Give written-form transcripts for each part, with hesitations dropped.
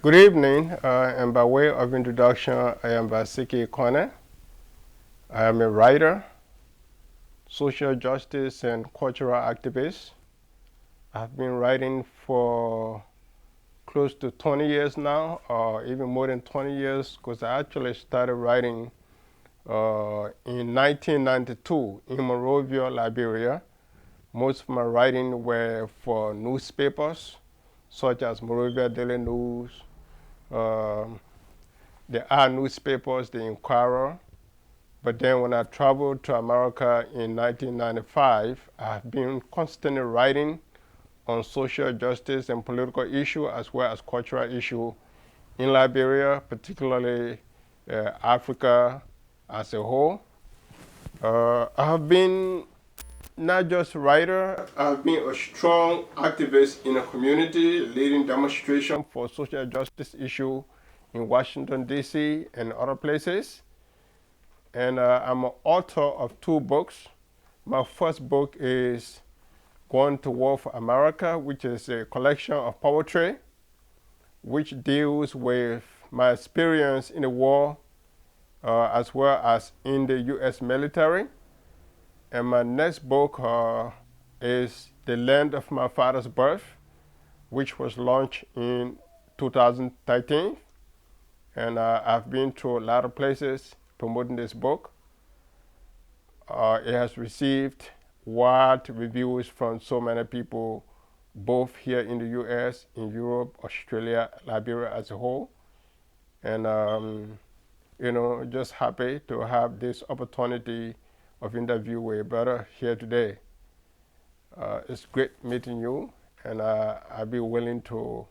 Good evening, and by way of introduction, I am Nvaseke Konneh. I am a writer, social justice, and cultural activist. I've been writing for close to 20 years now, or even more than 20 years, because I actually started writing in 1992 in Monrovia, Liberia. Most of my writing were for newspapers, such as Monrovia Daily News, the our newspapers, the Inquirer. But then when I traveled to America in 1995, I've been constantly writing on social justice and political issues as well as cultural issues in Liberia, particularly Africa as a whole. I have been not just a writer, I've been a strong activist in the community, leading demonstrations for social justice issues in Washington, D.C. and other places. And I'm an author of 2 books. My first book is Going to War for America, which is a collection of poetry, which deals with my experience in the war as well as in the U.S. military. And my next book is The Land of My Father's Birth, which was launched in 2013. And I've been to a lot of places promoting this book. It has received wide reviews from so many people, both here in the U.S., in Europe, Australia, Liberia as a whole. And, just happy to have this opportunity of interview with a brother here today. It's great meeting you, and I'll be willing to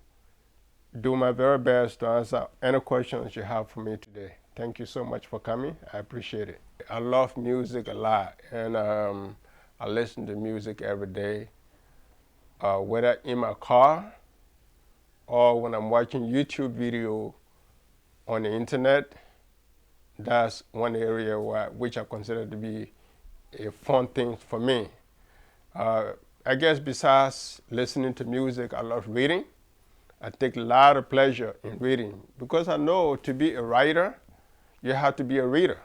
do my very best to answer any questions you have for me today. Thank you so much for coming. I appreciate it. I love music a lot, and I listen to music every day, whether in my car or when I'm watching YouTube video on the internet. That's one area which I consider to be a fun thing for me. I guess besides listening to music, I love reading. I take a lot of pleasure in reading because I know to be a writer, you have to be a reader.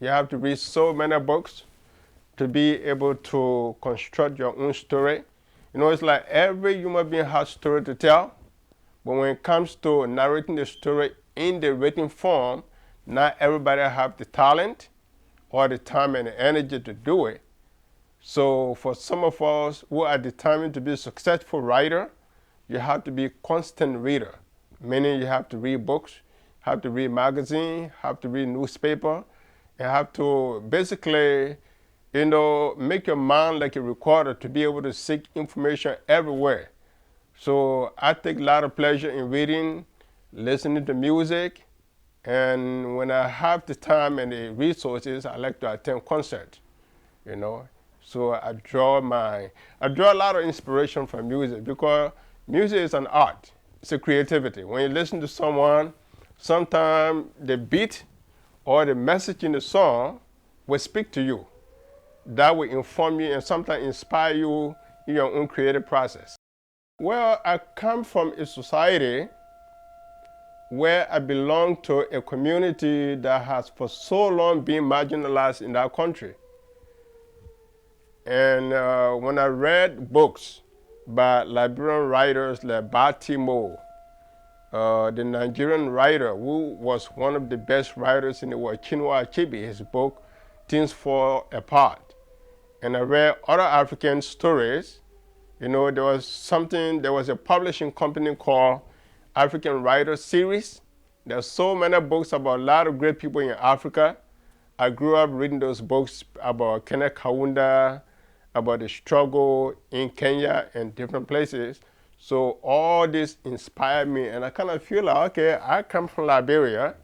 You have to read so many books to be able to construct your own story. It's like every human being has a story to tell, but when it comes to narrating the story in the written form, not everybody have the talent or the time and the energy to do it. So for some of us who are determined to be a successful writer, you have to be a constant reader, meaning you have to read books, have to read magazines, have to read newspaper, and have to basically, make your mind like a recorder to be able to seek information everywhere. So I take a lot of pleasure in reading, listening to music, and when I have the time and the resources, I like to attend concerts, So I draw a lot of inspiration from music because music is an art. It's a creativity. When you listen to someone, sometimes the beat or the message in the song will speak to you. That will inform you and sometimes inspire you in your own creative process. Well, I come from a society where I belong to a community that has for so long been marginalized in our country. And when I read books by Liberian writers like Baltimore, the Nigerian writer who was one of the best writers in the world, Chinua Achebe, his book, Things Fall Apart. And I read other African stories. There was a publishing company called African Writers Series. There are so many books about a lot of great people in Africa. I grew up reading those books about Kenneth Kaunda, about the struggle in Kenya and different places. So all this inspired me, and I kind of feel like, okay, I come from Liberia,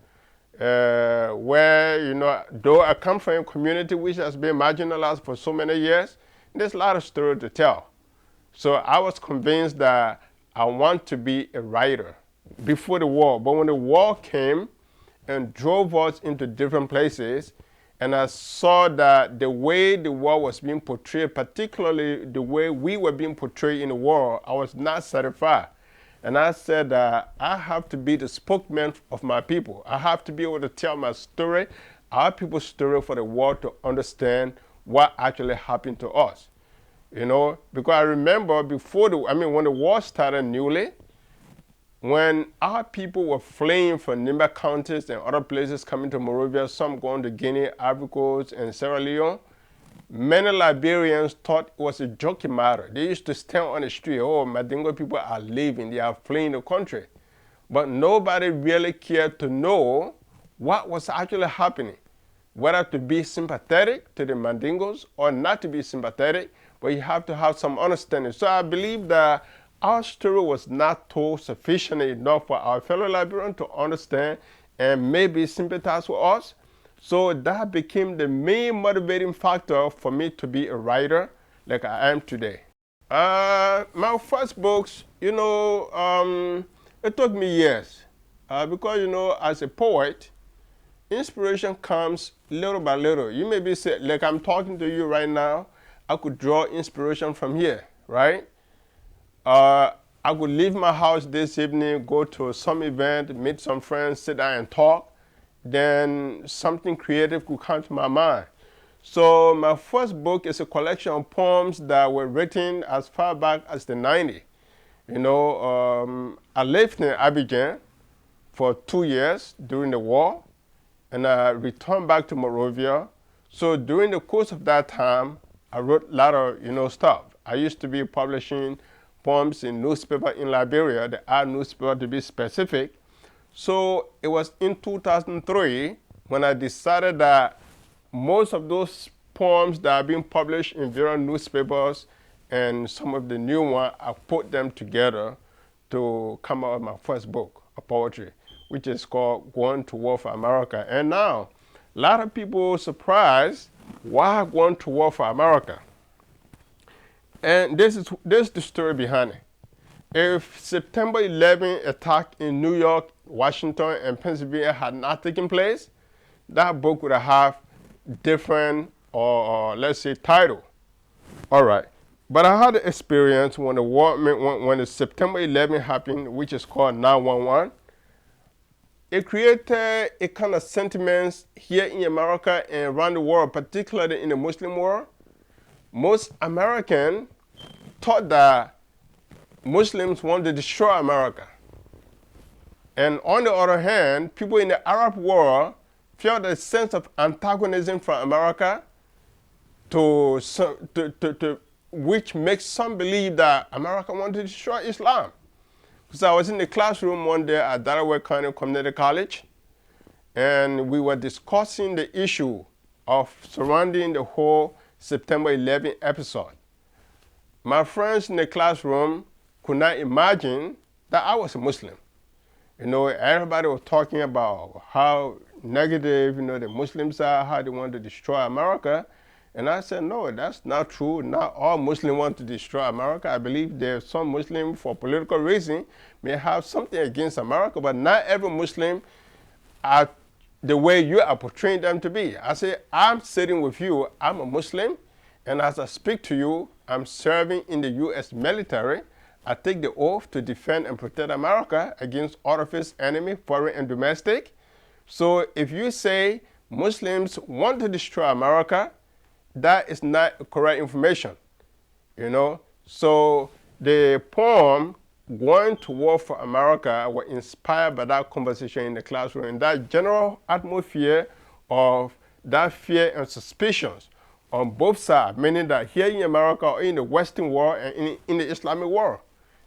where, though I come from a community which has been marginalized for so many years, there's a lot of story to tell. So I was convinced that I want to be a writer before the war. But when the war came and drove us into different places, and I saw that the way the war was being portrayed, particularly the way we were being portrayed in the war, I was not satisfied. And I said that I have to be the spokesman of my people. I have to be able to tell my story, our people's story, for the world to understand what actually happened to us. You know, because I remember before when the war started newly, when our people were fleeing from Nimba counties and other places coming to Monrovia, some going to Guinea, Ivory Coast, and Sierra Leone, many Liberians thought it was a joking matter. They used to stand on the street, oh, Mandingo people are leaving, they are fleeing the country. But nobody really cared to know what was actually happening, whether to be sympathetic to the Mandingos or not to be sympathetic, but you have to have some understanding. So I believe that our story was not told sufficiently enough for our fellow Liberians to understand and maybe sympathize with us. So that became the main motivating factor for me to be a writer like I am today. My first books, it took me years. Because, as a poet, inspiration comes little by little. You may be saying, like I'm talking to you right now, I could draw inspiration from here, right? I could leave my house this evening, go to some event, meet some friends, sit down and talk. Then something creative could come to my mind. So my first book is a collection of poems that were written as far back as the 90s. I lived in Abidjan for 2 years during the war, and I returned back to Monrovia. So during the course of that time, I wrote a lot of, stuff. I used to be publishing poems in newspaper in Liberia, the art newspaper to be specific. So it was in 2003 when I decided that most of those poems that are being published in various newspapers and some of the new ones, I put them together to come out with my first book of poetry, which is called Going to War for America. And now, a lot of people are surprised why Going to War for America. And this is the story behind it. If September 11 attack in New York, Washington, and Pennsylvania had not taken place, that book would have different, or let's say, title. All right. But I had an experience when when the September 11 happened, which is called 9/11. It created a kind of sentiments here in America and around the world, particularly in the Muslim world. Most Americans thought that Muslims wanted to destroy America. And on the other hand, people in the Arab world felt a sense of antagonism from America, which makes some believe that America wanted to destroy Islam. Because I was in the classroom one day at Delaware County Community College, and we were discussing the issue of surrounding the whole September 11 episode. My friends in the classroom could not imagine that I was a Muslim. Everybody was talking about how negative, the Muslims are, how they want to destroy America. And I said, no, that's not true. Not all Muslims want to destroy America. I believe there's some Muslims, for political reason, may have something against America, but not every Muslim are the way you are portraying them to be. I say, I'm sitting with you, I'm a Muslim, and as I speak to you, I'm serving in the U.S. military. I take the oath to defend and protect America against all of its enemies, foreign and domestic. So if you say Muslims want to destroy America, that is not correct information, So the poem, Going to War for America, was inspired by that conversation in the classroom and that general atmosphere of that fear and suspicions on both sides, meaning that here in America or in the Western world and in the Islamic world.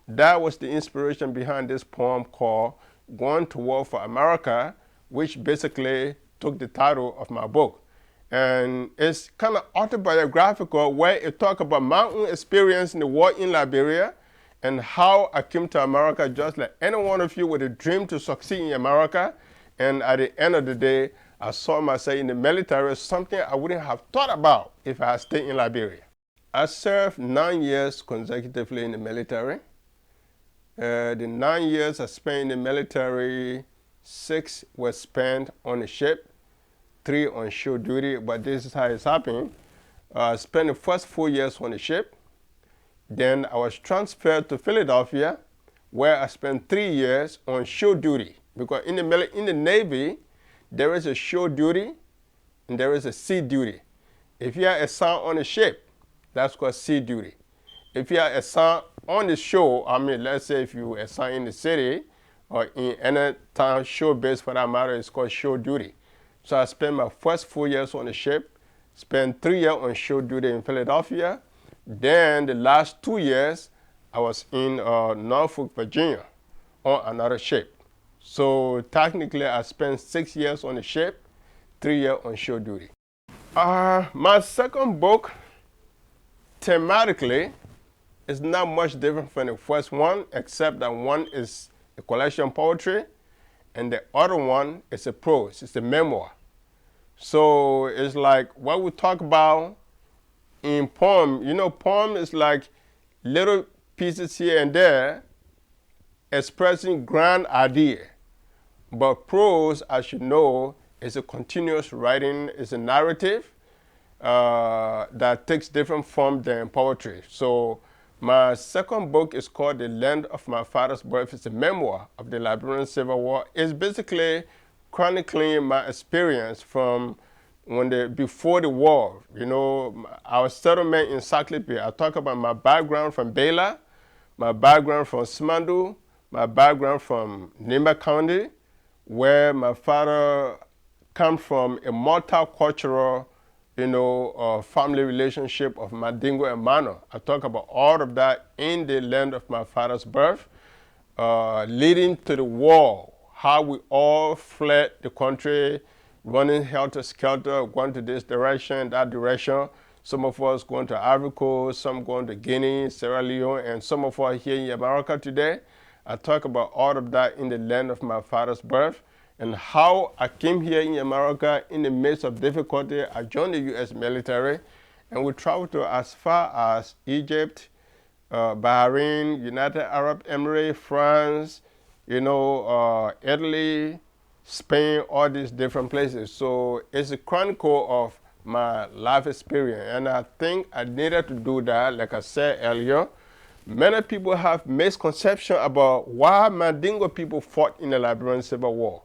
That was the inspiration behind this poem called Going to War for America, which basically took the title of my book. And it's kind of autobiographical, where it talks about my own experience in the war in Liberia and how I came to America, just like any one of you with a dream to succeed in America. And at the end of the day, I saw myself in the military, something I wouldn't have thought about if I had stayed in Liberia. I served 9 years consecutively in the military. The 9 years I spent in the military, 6 were spent on a ship, 3 on shore duty, but this is how it's happening. I spent the first 4 years on the ship. Then I was transferred to Philadelphia, where I spent 3 years on shore duty. Because in the Navy, there is a shore duty and there is a sea duty. If you are assigned on a ship, that's called sea duty. If you are assigned on the shore, I mean, let's say if you assign in the city or in any town, shore base for that matter, it's called shore duty. So I spent my first 4 years on the ship, spent 3 years on shore duty in Philadelphia. Then the last 2 years, I was in Norfolk, Virginia on another ship. So technically, I spent 6 years on the ship, 3 years on shore duty. My second book, thematically, is not much different from the first one, except that one is a collection of poetry, and the other one is a prose, it's a memoir. So it's like what we talk about in poem. You know, poem is like little pieces here and there expressing grand idea. But prose, as you know, is a continuous writing, is a narrative that takes different form than poetry. So my second book is called The Land of My Father's Birth. It's a memoir of the Liberian Civil War. It's basically chronicling my experience from before the war. You know, our settlement in Liberia. I talk about my background from Bela, my background from Simandu, my background from Nvaseke Konneh, where my father comes from a multicultural, family relationship of Mandingo and Mano. I talk about all of that in The Land of My Father's Birth, leading to the war, how we all fled the country, running helter-skelter, going to this direction, that direction. Some of us going to Ivory Coast, some going to Guinea, Sierra Leone, and some of us here in America today. I talk about all of that in The Land of My Father's Birth, and how I came here in America in the midst of difficulty. I joined the U.S. military, and we traveled to as far as Egypt, Bahrain, United Arab Emirates, France, Italy, Spain, all these different places. So it's a chronicle of my life experience, and I think I needed to do that. Like I said earlier, many people have misconception about why Mandingo people fought in the Liberian Civil War.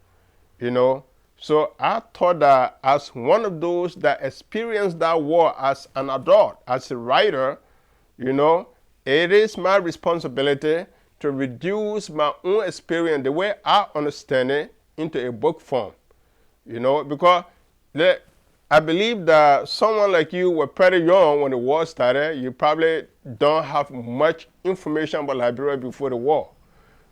So I thought that as one of those that experienced that war as an adult, as a writer, it is my responsibility to reduce my own experience, the way I understand it, into a book form. Because I believe that someone like you were pretty young when the war started. You probably don't have much information about Liberia before the war.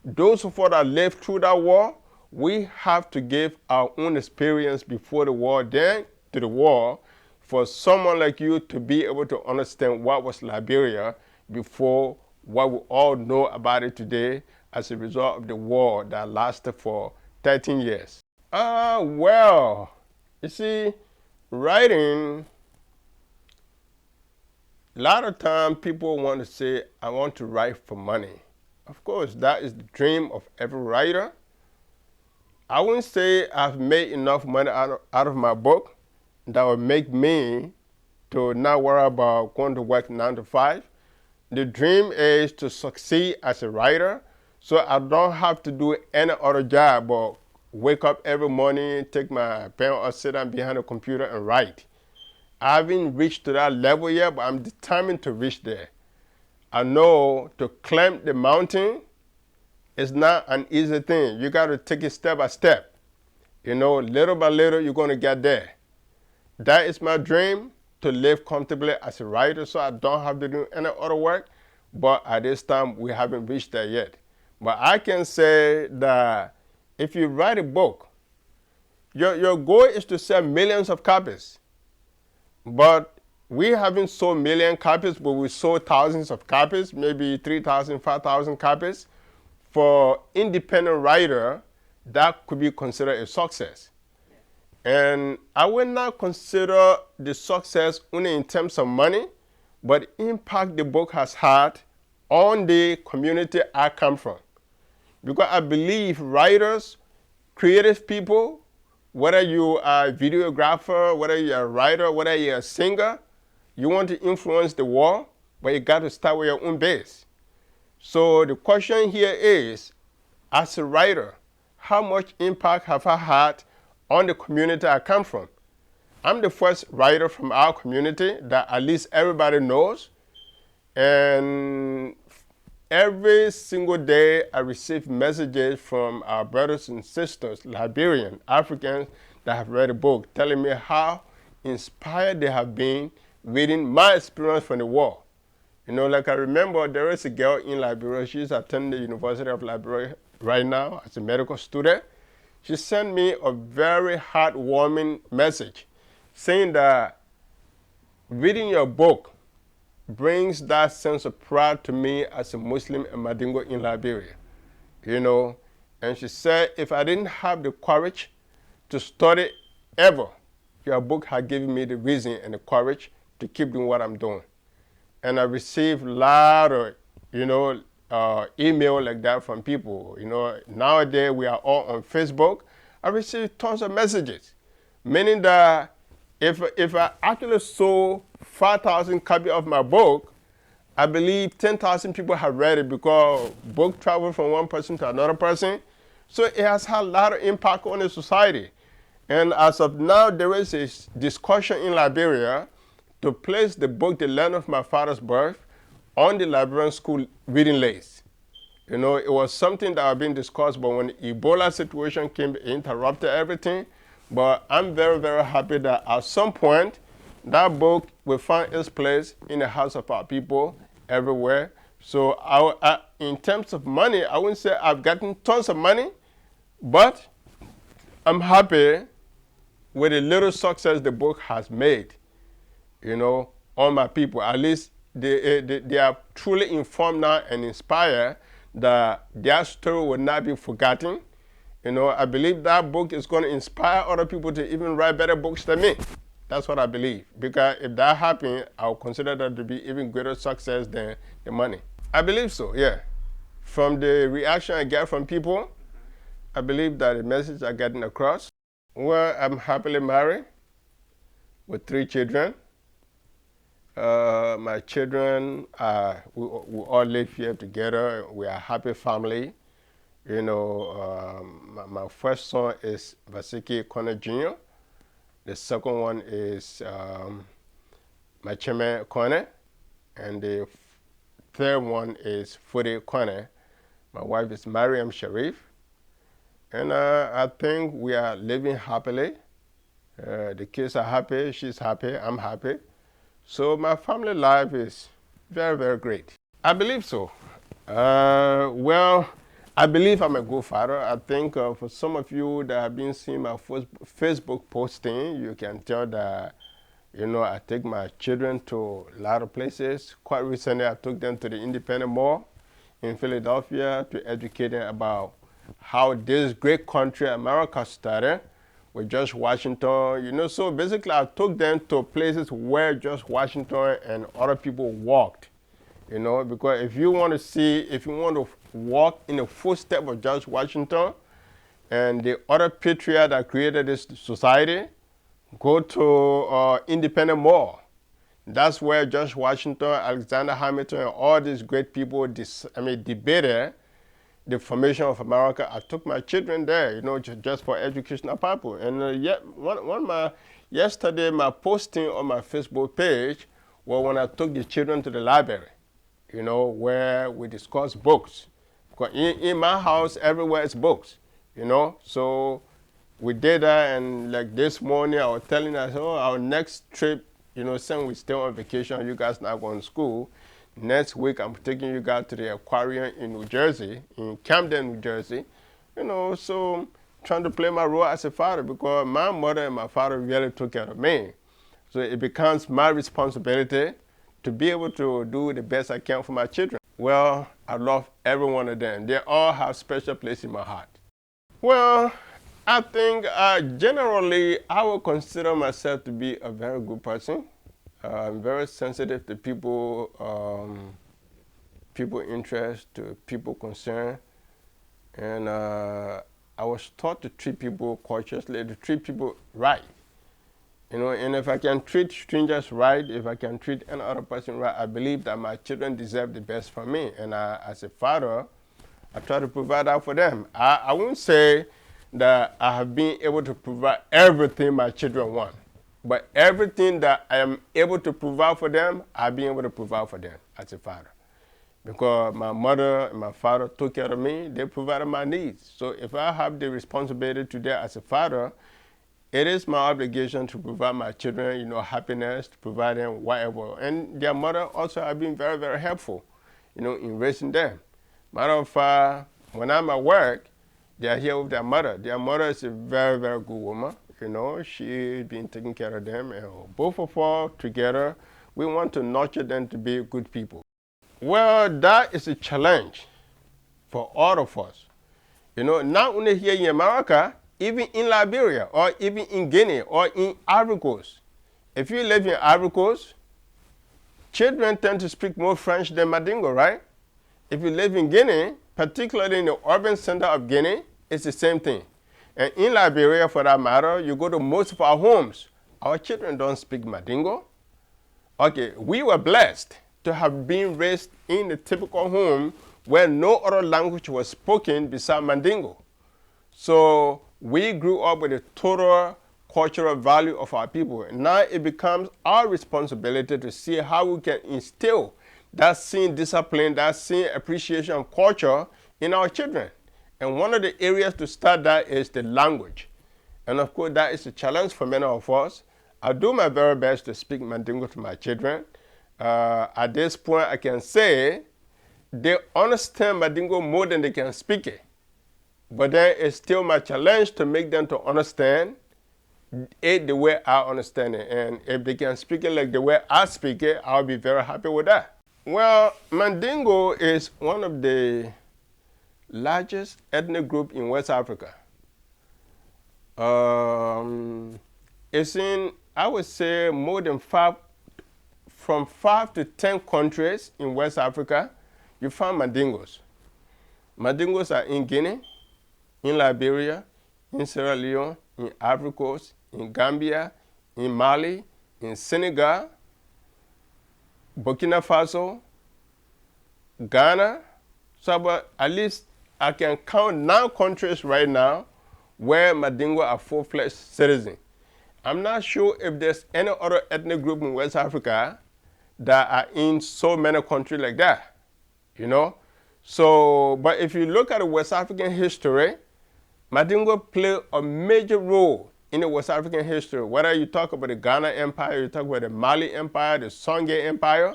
Those of us that lived through that war, we have to give our own experience before the war, then to the war, for someone like you to be able to understand what was Liberia before what we all know about it today as a result of the war that lasted for 13 years. Well, you see, writing, a lot of times people want to say, I want to write for money. Of course, that is the dream of every writer. I wouldn't say I've made enough money out of my book that would make me to not worry about going to work 9 to 5. The dream is to succeed as a writer, so I don't have to do any other job but wake up every morning, take my pen or sit down behind a computer and write. I haven't reached to that level yet, but I'm determined to reach there. I know to climb the mountain is not an easy thing. You got to take it step by step. Little by little, you're going to get there. That is my dream, to live comfortably as a writer, so I don't have to do any other work. But at this time, we haven't reached there yet. But I can say that if you write a book, your goal is to sell millions of copies. But we haven't sold million copies, but we sold thousands of copies, maybe 3,000, 5,000 copies. For independent writer, that could be considered a success. And I would not consider the success only in terms of money, but the impact the book has had on the community I come from. Because I believe writers, creative people, whether you are a videographer, whether you're a writer, whether you're a singer, you want to influence the world, but you got to start with your own base. So the question here is, as a writer, how much impact have I had on the community I come from? I'm the first writer from our community that at least everybody knows. And every single day I receive messages from our brothers and sisters, Liberian, Africans, that have read the book, telling me how inspired they have been reading my experience from the war. You know, like I remember there is a girl in Liberia, she's attending the University of Liberia right now as a medical student. She sent me a very heartwarming message saying that reading your book brings that sense of pride to me as a Muslim and Mandingo in Liberia. You know, and she said, if I didn't have the courage to study ever, your book had given me the reason and the courage to keep doing what I'm doing. And I received a lot of, email like that from people. You know, nowadays we are all on Facebook. I received tons of messages, meaning that if I actually sold 5,000 copies of my book, I believe 10,000 people have read it because book travel from one person to another person. So it has had a lot of impact on the society. And as of now, there is a discussion in Liberia to place the book, The Land of My Father's Birth, on the Liberian school reading list. You know, it was something that had been discussed, but when the Ebola situation came, it interrupted everything. But I'm very, very happy that at some point, that book will find its place in the hearts of our people everywhere. So in terms of money, I wouldn't say I've gotten tons of money, but I'm happy with the little success the book has made, you know, on my people. At least they are truly informed now and inspired that their story will not be forgotten. You know, I believe that book is going to inspire other people to even write better books than me. That's what I believe. Because if that happens, I'll consider that to be even greater success than the money. I believe so, yeah. From the reaction I get from people, I believe that the message I'm getting across. Well, I'm happily married with 3 children. My children, we all live here together. We are a happy family. You know, my first son is Nvaseke Konneh Jr. The second one is Nvaseke Konneh. And the third one is Nvaseke Konneh. My wife is Mariam Sharif. And I think we are living happily. The kids are happy, she's happy, I'm happy. So my family life is very, very great. I believe so. Well, I believe I'm a good father. I think for some of you that have been seeing my Facebook posting, you can tell that, you know, I take my children to a lot of places. Quite recently, I took them to the Independent Mall in Philadelphia to educate them about how this great country, America, started with George Washington. You know, so basically I took them to places where George Washington and other people walked. You know, because if you want to walk in the footsteps of George Washington and the other patriot that created this society, go to Independent Mall. That's where George Washington, Alexander Hamilton, and all these great people debated the formation of America. I took my children there, you know, just for educational purpose. And yesterday, my posting on my Facebook page was when I took the children to the library, you know, where we discuss books. Because in my house, everywhere is books, you know. So we did that, and like this morning, I was telling us, oh, our next trip, you know, since we stay on vacation, you guys not going to school. Next week, I'm taking you guys to the aquarium in New Jersey, in Camden, New Jersey. You know, so trying to play my role as a father because my mother and my father really took care of me. So it becomes my responsibility to be able to do the best I can for my children. Well, I love every one of them. They all have special place in my heart. Well, I think generally I would consider myself to be a very good person. I'm very sensitive to people interest, to people concern. And I was taught to treat people courteously, to treat people right. You know, and if I can treat strangers right, if I can treat any other person right, I believe that my children deserve the best from me. And as a father, I try to provide that for them. I won't say that I have been able to provide everything my children want, but everything that I am able to provide for them, I've been able to provide for them as a father. Because my mother and my father took care of me, they provided my needs. So if I have the responsibility today as a father, it is my obligation to provide my children, you know, happiness, to provide them whatever. And their mother also have been very, very helpful, you know, in raising them. Matter of fact, when I'm at work, they are here with their mother. Their mother is a very, very good woman. You know, she's been taking care of them. And both of us together, we want to nurture them to be good people. Well, that is a challenge for all of us. You know, not only here in America, even in Liberia, or even in Guinea, or in Ivory Coast. If you live in Ivory Coast, children tend to speak more French than Mandingo, right? If you live in Guinea, particularly in the urban center of Guinea, it's the same thing. And in Liberia, for that matter, you go to most of our homes, our children don't speak Mandingo. Okay, we were blessed to have been raised in a typical home where no other language was spoken besides Mandingo. So we grew up with the total cultural value of our people. And now it becomes our responsibility to see how we can instill that same discipline, that same appreciation of culture in our children. And one of the areas to start that is the language. And of course, that is a challenge for many of us. I do my very best to speak Mandingo to my children. At this point, I can say they understand Mandingo more than they can speak it. But then it's still my challenge to make them to understand it the way I understand it. And if they can speak it like the way I speak it, I'll be very happy with that. Well, Mandingo is one of the largest ethnic group in West Africa. It's in, I would say, more than from 5 to 10 countries in West Africa, you find Mandingos. Mandingos are in Guinea, in Liberia, in Sierra Leone, in Ivory Coast, in Gambia, in Mali, in Senegal, Burkina Faso, Ghana. So about at least I can count 9 countries right now where Mandingo are full-fledged citizens. I'm not sure if there's any other ethnic group in West Africa that are in so many countries like that, you know. So, but if you look at the West African history, Mandingo play a major role in the West African history. Whether you talk about the Ghana Empire, you talk about the Mali Empire, the Songhai Empire,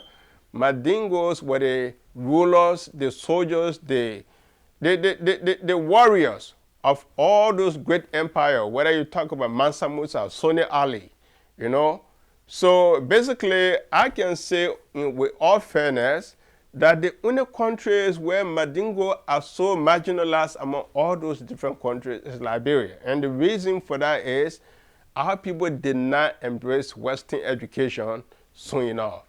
Mandingos were the rulers, the soldiers, the warriors of all those great empires, whether you talk about Mansa Musa, Sonny Ali, you know. So basically, I can say with all fairness that the only countries where Mandingo are so marginalized among all those different countries is Liberia. And the reason for that is our people did not embrace Western education soon enough.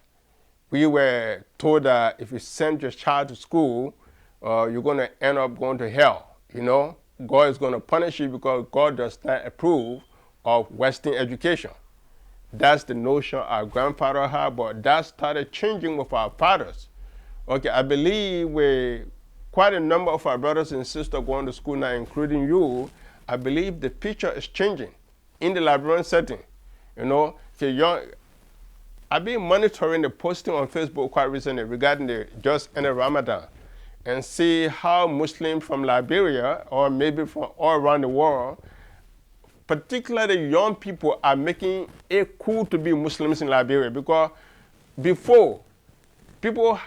We were told that if you send your child to school, you're going to end up going to hell, you know. God is going to punish you because God does not approve of Western education. That's the notion our grandfather had, but that started changing with our fathers. Okay, I believe with quite a number of our brothers and sisters going to school now, including you, I believe the picture is changing in the Liberian setting. You know, I've been monitoring the posting on Facebook quite recently regarding the just ended Ramadan, and see how Muslims from Liberia, or maybe from all around the world, particularly young people, are making it cool to be Muslims in Liberia. Because before, people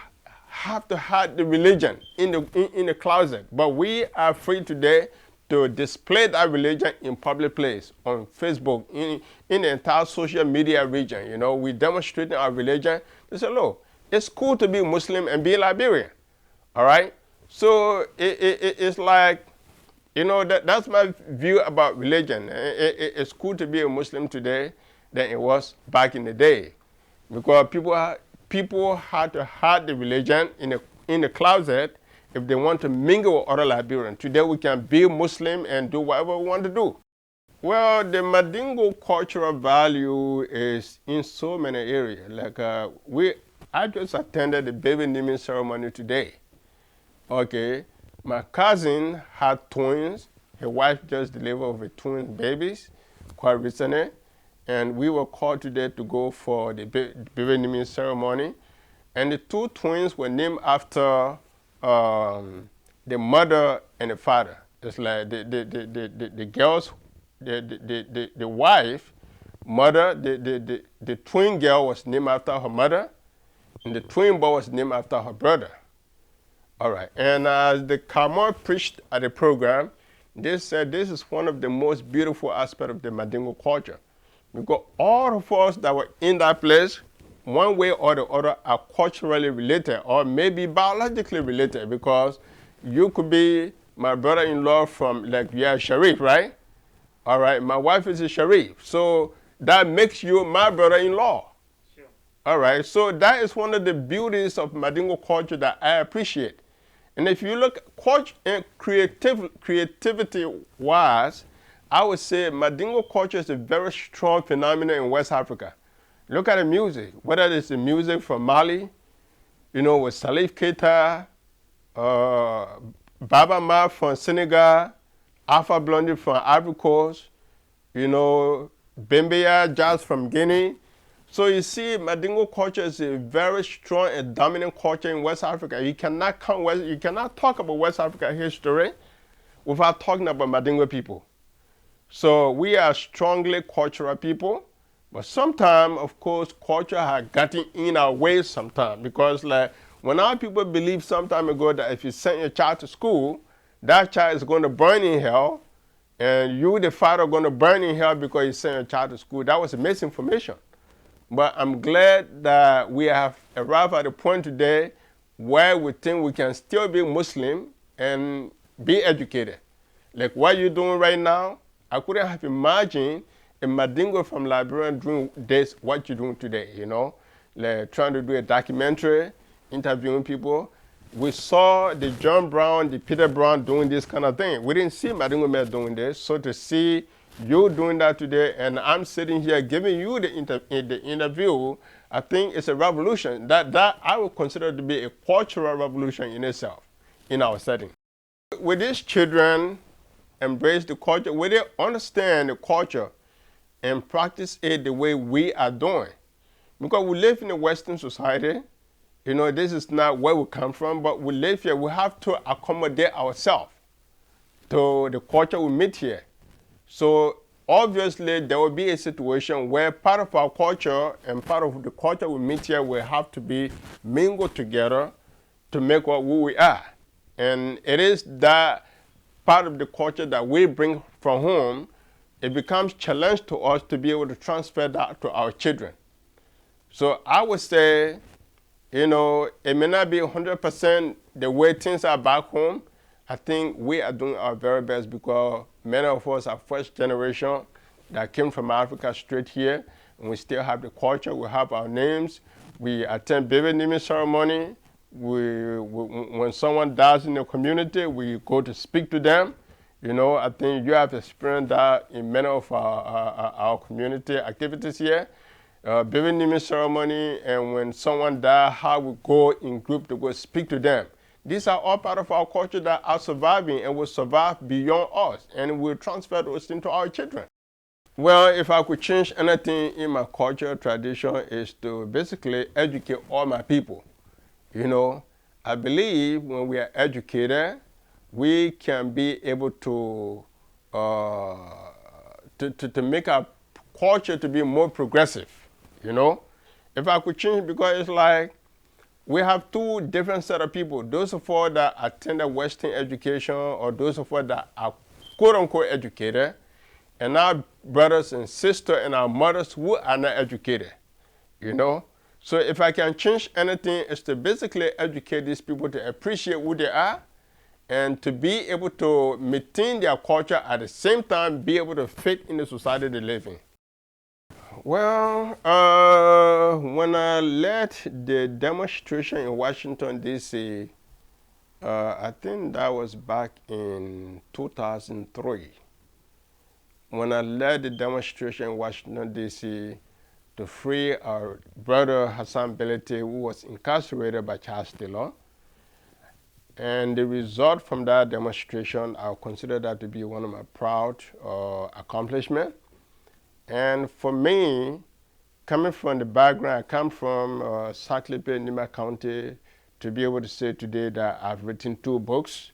have to hide the religion in the closet, but we are free today to display that religion in public place, on Facebook, in the entire social media region. You know, we demonstrating our religion. They say, look, it's cool to be Muslim and be Liberian. All right? So it's like, you know, that's my view about religion. It's cool to be a Muslim today than it was back in the day. Because people had to hide the religion in the closet if they want to mingle with other Liberians. Today we can be Muslim and do whatever we want to do. Well, the Mandingo cultural value is in so many areas. Like I just attended the baby naming ceremony today. Okay, my cousin had twins. Her wife just delivered with twin babies quite recently, and we were called today to go for the baby naming ceremony. And the two twins were named after the mother and the father. It's like the girls, the wife, mother, the twin girl was named after her mother, and the twin boy was named after her brother. All right, and as the Kamar preached at the program, they said this is one of the most beautiful aspects of the Mandingo culture. Because all of us that were in that place, one way or the other, are culturally related or maybe biologically related, because you could be my brother-in-law from, like, you are Sharif, right? All right, my wife is a Sharif, so that makes you my brother-in-law. Sure. All right, so that is one of the beauties of Mandingo culture that I appreciate. And if you look creativity-wise, I would say Mandingo culture is a very strong phenomenon in West Africa. Look at the music, whether it's the music from Mali, you know, with Salif Keita, Baba Ma from Senegal, Alpha Blondy from Ivory Coast, you know, Bembeya jazz from Guinea. So you see, Mandingo culture is a very strong and dominant culture in West Africa. You cannot talk about West Africa history without talking about Mandingo people. So we are strongly cultural people, but sometimes, of course, culture has gotten in our way sometimes, because like when our people believe some time ago that if you send your child to school, that child is going to burn in hell, and you, the father, are going to burn in hell because you sent your child to school. That was misinformation. But I'm glad that we have arrived at a point today where we think we can still be Muslim and be educated. Like what you're doing right now, I couldn't have imagined a Mandingo from Liberia doing this, what you're doing today, you know? Like trying to do a documentary, interviewing people. We saw the John Brown, the Peter Brown doing this kind of thing. We didn't see Mandingo men doing this, so to see you doing that today, and I'm sitting here giving you the interview, I think it's a revolution. That I would consider to be a cultural revolution in itself, in our setting. With these children embrace the culture, will they understand the culture and practice it the way we are doing? Because we live in a Western society, you know, this is not where we come from, but we live here, we have to accommodate ourselves to the culture we meet here. So obviously there will be a situation where part of our culture and part of the culture we meet here will have to be mingled together to make what who we are. And it is that part of the culture that we bring from home, it becomes challenge to us to be able to transfer that to our children. So I would say, you know, it may not be 100% the way things are back home. I think we are doing our very best, because many of us are first generation that came from Africa straight here, and we still have the culture, we have our names, we attend baby naming ceremony, when someone dies in the community, we go to speak to them. You know, I think you have experienced that in many of our community activities here. Baby naming ceremony, and when someone dies, how we go in group to go speak to them. These are all part of our culture that are surviving and will survive beyond us, and will transfer those into our children. Well, if I could change anything in my culture tradition, is to basically educate all my people. You know, I believe when we are educated, we can be able to make our culture to be more progressive, you know. If I could change, because it's like, we have two different set of people. Those of us that attended Western education, or those of us that are quote-unquote educated, and our brothers and sisters and our mothers who are not educated, you know. So if I can change anything, it's to basically educate these people to appreciate who they are, and to be able to maintain their culture at the same time, be able to fit in the society they live in. Well, when I led the demonstration in Washington, D.C., I think that was back in 2003. when I led the demonstration in Washington, D.C. to free our brother Hassan Belete, who was incarcerated by child stealer. And the result from that demonstration, I consider that to be one of my proud accomplishments. And for me, coming from the background, I come from Saclay, Nima County, to be able to say today that I've written 2 books,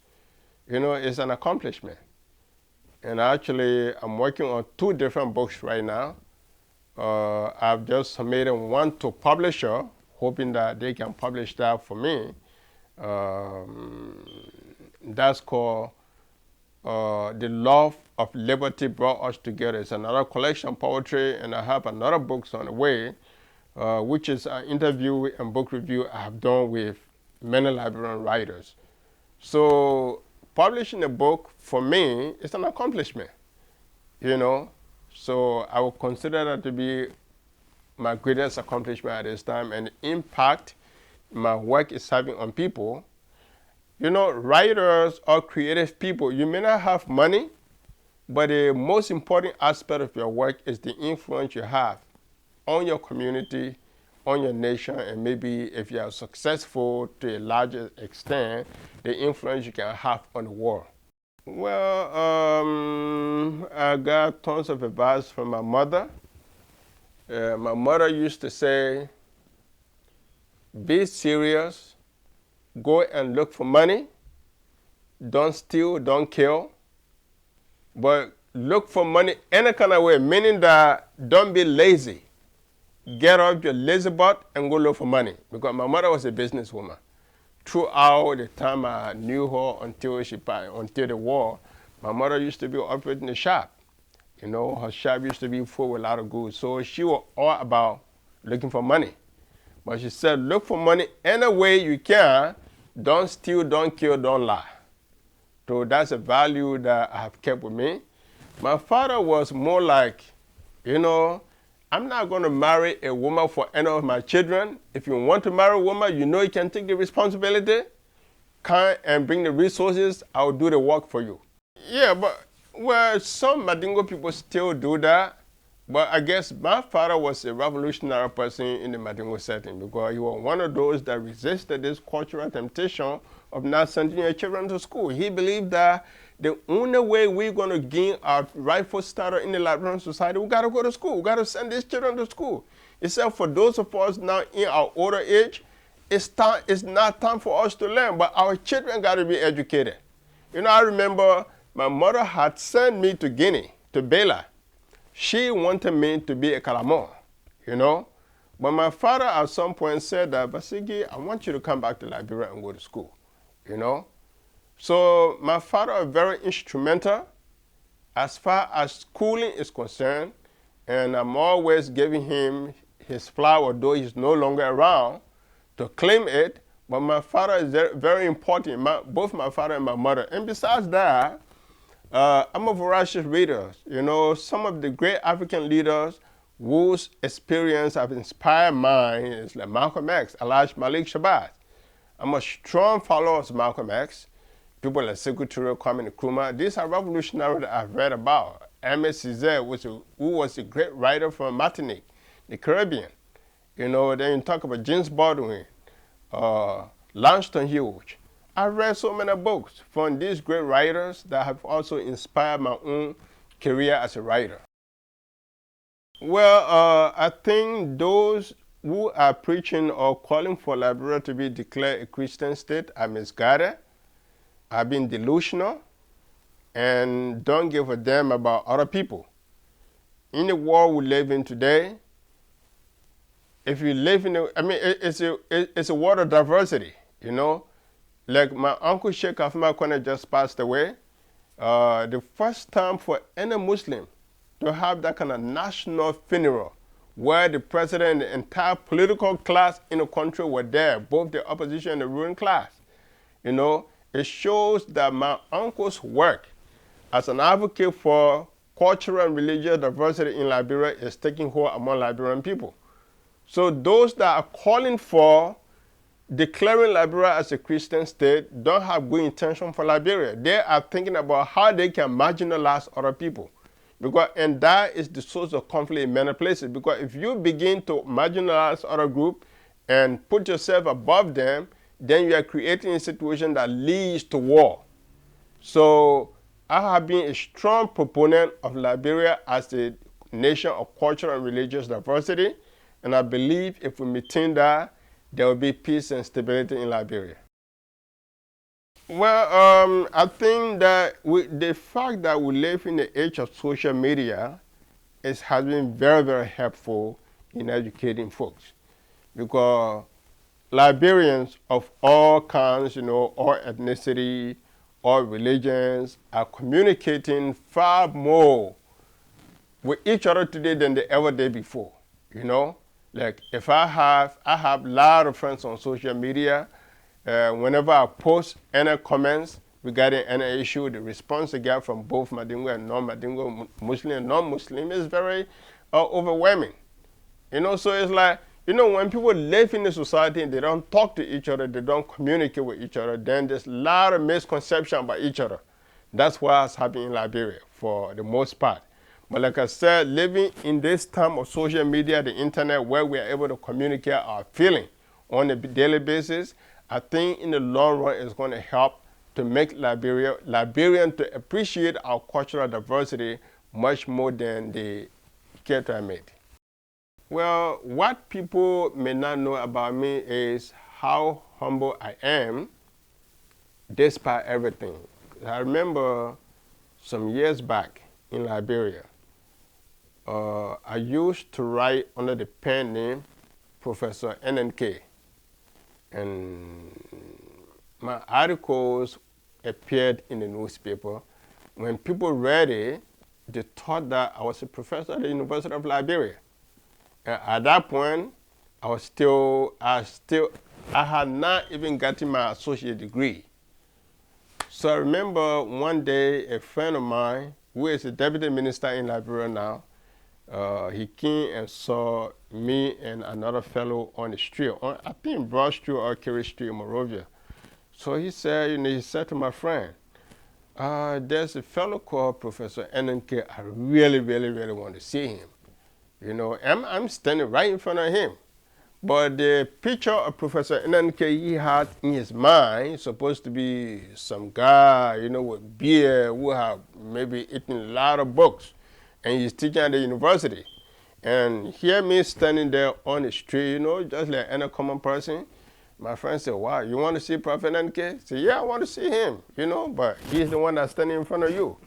it's an accomplishment. And actually, I'm working on 2 different books right now. I've just submitted one to publisher, hoping that they can publish that for me. That's called The Love of Liberty Brought Us Together. It's another collection of poetry, and I have another book on the way, which is an interview and book review I have done with many Liberian writers. So publishing a book, for me, is an accomplishment, So I would consider that to be my greatest accomplishment at this time, and the impact my work is having on people. Writers or creative people, you may not have money, but the most important aspect of your work is the influence you have on your community, on your nation, and maybe if you are successful to a larger extent, the influence you can have on the world. Well, I got tons of advice from my mother. My mother used to say, be serious, go and look for money, don't steal, don't kill, but look for money any kind of way, meaning that don't be lazy. Get off your lazy butt and go look for money. Because my mother was a businesswoman. Throughout the time I knew her until the war, my mother used to be operating the shop. Her shop used to be full with a lot of goods. So she was all about looking for money. But she said, look for money any way you can. Don't steal, don't kill, don't lie. So that's a value that I have kept with me. My father was more like, I'm not going to marry a woman for any of my children. If you want to marry a woman, you can take the responsibility. Come and bring the resources. I'll do the work for you. Yeah, but some Mandingo people still do that. But I guess my father was a revolutionary person in the Mandingo setting, because he was one of those that resisted this cultural temptation of not sending your children to school. He believed that the only way we're going to gain our rightful status in the Liberian society, we got to go to school. We got to send these children to school. He said for those of us now in our older age, it's not time for us to learn, but our children got to be educated. I remember my mother had sent me to Guinea, to Bela. She wanted me to be a Kalamon, But my father at some point said that, Nvaseke, I want you to come back to Liberia and go to school, So my father was very instrumental as far as schooling is concerned, and I'm always giving him his flower, though he's no longer around, to claim it. But my father is very, very important, both my father and my mother. And besides that, I'm a voracious reader. Some of the great African leaders whose experience have inspired mine is like Malcolm X, Elijah Malik Shabazz. I'm a strong follower of Malcolm X. People like Secretary Kwame Nkrumah. These are revolutionaries that I've read about. Aimé Césaire, who was a great writer from Martinique, the Caribbean. Then you talk about James Baldwin, Langston Hughes. I read so many books from these great writers that have also inspired my own career as a writer. Well, I think those who are preaching or calling for Liberia to be declared a Christian state are misguided, have been delusional, and don't give a damn about other people. In the world we live in today, if you live in it's a world of diversity, Like my uncle Sheikh Nvaseke Konneh just passed away. The first time for any Muslim to have that kind of national funeral where the president and the entire political class in the country were there, both the opposition and the ruling class. It shows that my uncle's work as an advocate for cultural and religious diversity in Liberia is taking hold among Liberian people. So those that are calling for declaring Liberia as a Christian state don't have good intention for Liberia. They are thinking about how they can marginalize other people. And that is the source of conflict in many places. Because if you begin to marginalize other group and put yourself above them, then you are creating a situation that leads to war. So I have been a strong proponent of Liberia as a nation of cultural and religious diversity, and I believe if we maintain that, there will be peace and stability in Liberia. Well, I think that the fact that we live in the age of social media has been very, very helpful in educating folks, because Liberians of all kinds, all ethnicity, all religions, are communicating far more with each other today than they ever did before. Like if I have a lot of friends on social media. Whenever I post any comments regarding any issue, the response I get from both Mandingo and non-Mandingo, Muslim and non-Muslim, is very overwhelming. So it's like, when people live in a society and they don't talk to each other, they don't communicate with each other, then there's a lot of misconception about each other. That's what's happening in Liberia for the most part. But like I said, living in this time of social media, the internet, where we are able to communicate our feeling on a daily basis, I think in the long run it's going to help to make Liberian to appreciate our cultural diversity much more than they care to admit. Well, what people may not know about me is how humble I am despite everything. I remember some years back in Liberia, I used to write under the pen name Professor NNK. And my articles appeared in the newspaper. When people read it, they thought that I was a professor at the University of Liberia. And at that point, I had not even gotten my associate degree. So I remember one day a friend of mine, who is a deputy minister in Liberia now, he came and saw me and another fellow on the street, I think Broad Street or Kerry Street in Monrovia. So he said, he said to my friend, there's a fellow called Professor NNK. I really, really, really want to see him. I'm standing right in front of him. But the picture of Professor NNK he had in his mind is supposed to be some guy, with beard, who have maybe eaten a lot of books. And he's teaching at the university. And hear me standing there on the street, just like any common person. My friend said, wow, you want to see Prophet NK? I said, yeah, I want to see him, but he's the one that's standing in front of you.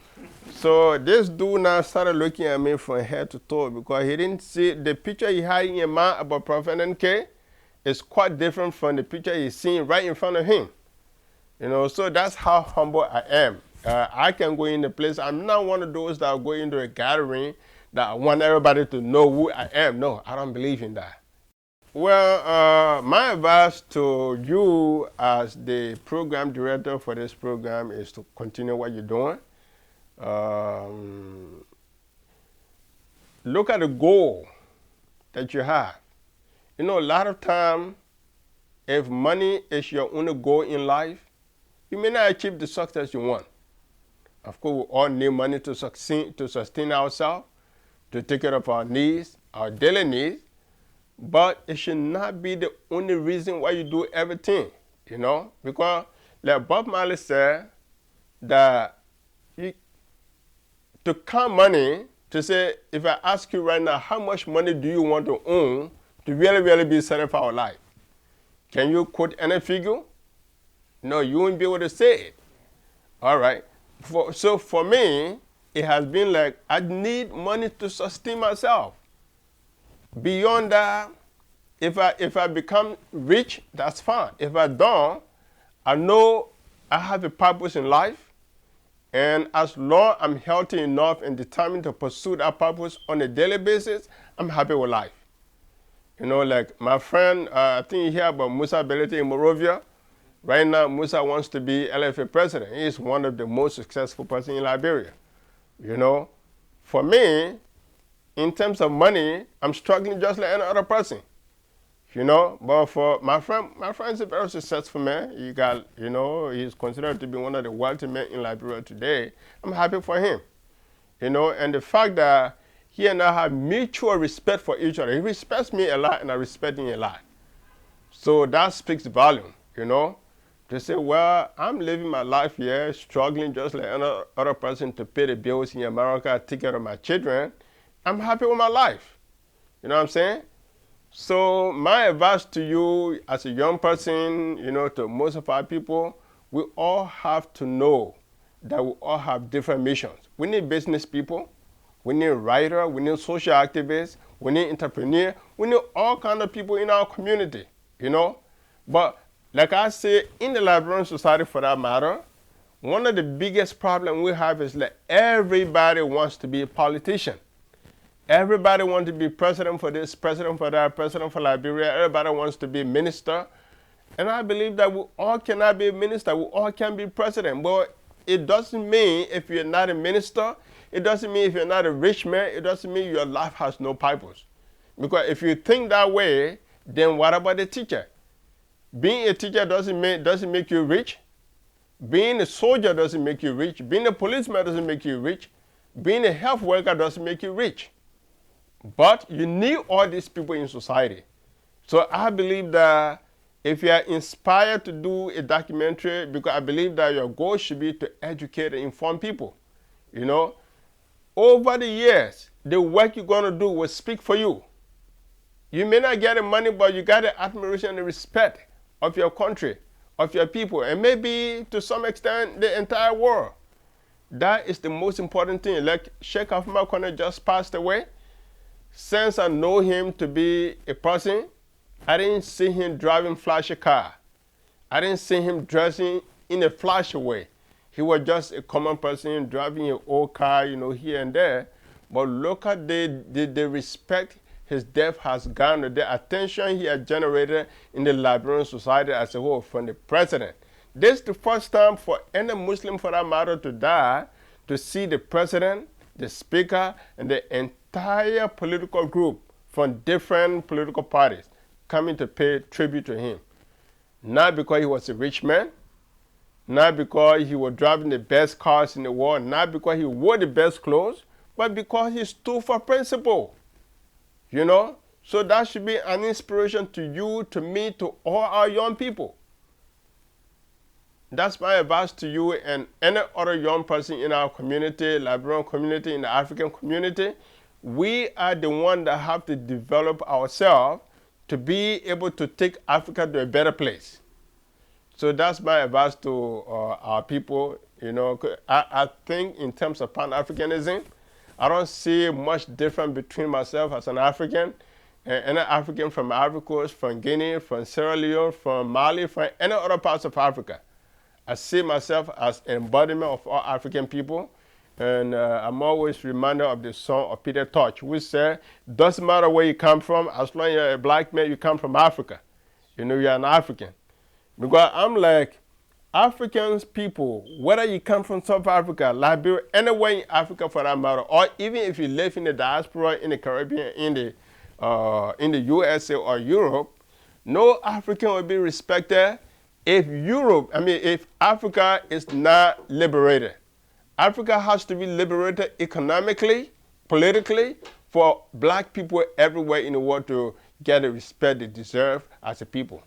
So this dude now started looking at me from head to toe, because he didn't see the picture he had in his mind about Prophet NK is quite different from the picture he's seeing right in front of him. So that's how humble I am. I can go in the place. I'm not one of those that go into a gathering that I want everybody to know who I am. No, I don't believe in that. Well, my advice to you as the program director for this program is to continue what you're doing. Look at the goal that you have. A lot of time, if money is your only goal in life, you may not achieve the success you want. Of course, we all need money to sustain ourselves, to take care of our needs, our daily needs, but it should not be the only reason why you do everything, because like Bob Marley said, that to count money, to say, if I ask you right now, how much money do you want to own to really, really be satisfied with life? Can you quote any figure? No, you won't be able to say it. All right. So for me, it has been like, I need money to sustain myself. Beyond that, if I become rich, that's fine. If I don't, I know I have a purpose in life. And as long as I'm healthy enough and determined to pursue that purpose on a daily basis, I'm happy with life. Like my friend, I think you hear about Musa Belete in Monrovia. Right now, Musa wants to be LFA president. He is one of the most successful persons in Liberia. For me, in terms of money, I'm struggling just like any other person. But for my friend is a very successful man. He got, he's considered to be one of the wealthy men in Liberia today. I'm happy for him. you know, and the fact that he and I have mutual respect for each other. He respects me a lot, and I respect him a lot. So that speaks volume, you know. To say, well, I'm living my life here, struggling just like any other person to pay the bills in America, take care of my children. I'm happy with my life. You know what I'm saying? So my advice to you as a young person, you know, to most of our people, we all have to know that we all have different missions. We need business people, we need writers, we need social activists, we need entrepreneurs, we need all kinds of people in our community, you know. But like I say, in the Liberian society for that matter, one of the biggest problems we have is that everybody wants to be a politician. Everybody wants to be president for this, president for that, president for Liberia. Everybody wants to be minister. And I believe that we all cannot be a minister. We all can be president. But it doesn't mean if you're not a minister, it doesn't mean if you're not a rich man, it doesn't mean your life has no purpose. Because if you think that way, then what about the teacher? Being a teacher doesn't make you rich. Being a soldier doesn't make you rich. Being a policeman doesn't make you rich. Being a health worker doesn't make you rich. But you need all these people in society. So I believe that if you are inspired to do a documentary, because I believe that your goal should be to educate and inform people. You know, over the years, the work you're going to do will speak for you. You may not get the money, but you got the admiration and the respect of your country, of your people, and maybe to some extent the entire world. That is the most important thing. Like Sheikh Nvaseke Konneh just passed away. Since I know him to be a person, I didn't see him driving flashy car. I didn't see him dressing in a flashy way. He was just a common person driving an old car, you know, here and there. But look at the respect his death has garnered, the attention he has generated in the Liberian society as a whole from the president. This is the first time for any Muslim for that matter to die, to see the president, the speaker, and the entire political group from different political parties coming to pay tribute to him. Not because he was a rich man, not because he was driving the best cars in the world, not because he wore the best clothes, but because he stood for principle. You know? So that should be an inspiration to you, to me, to all our young people. That's my advice to you and any other young person in our community, Liberian community, in the African community. We are the ones that have to develop ourselves to be able to take Africa to a better place. So that's my advice to our people. You know, I think in terms of Pan-Africanism, I don't see much difference between myself as an African and any African from Ivory Coast, from Guinea, from Sierra Leone, from Mali, from any other parts of Africa. I see myself as an embodiment of all African people. And I'm always reminded of the song of Peter Tosh, which said, doesn't matter where you come from, as long as you're a black man, you come from Africa. You know, you're an African. Because I'm like, Africans people, whether you come from South Africa, Liberia, anywhere in Africa for that matter, or even if you live in the diaspora, in the Caribbean, in the USA or Europe, no African will be respected if Africa is not liberated. Africa has to be liberated economically, politically, for black people everywhere in the world to get the respect they deserve as a people.